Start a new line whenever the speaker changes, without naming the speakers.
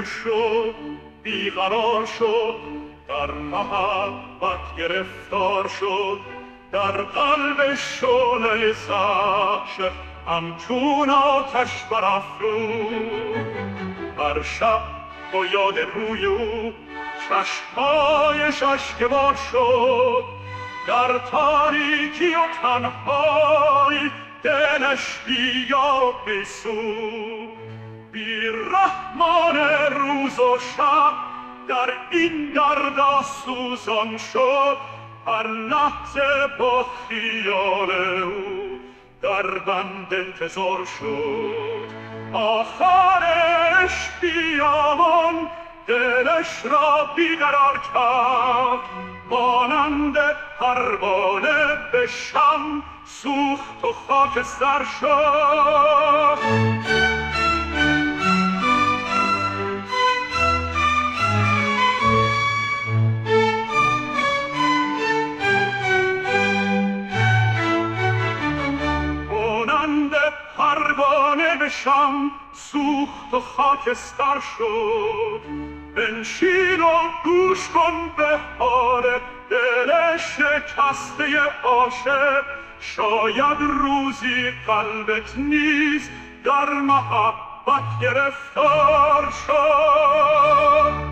دور شد بیقرار شد در محبت گرفتار شد در قلب شعله سخت همچون آتش برافروخت هر شب با یاد روی او چشمهایش اشکبار شد در تاریکی و تنهایی دلش بیا بسود بی رحمان روز و شب در این درد سوزان شد هر لحظه با خیال او در بند انتظار شد آخرش بیامان دلش را بیقرار کرد مانند پروانه به شم سوخت و خاکستر شد پروانه به شم سوخت و خاکستر شد بنشین و گوش کن به حال دل شکسته عاشق شاید روزی قلبت نیز در محبت گرفتار شد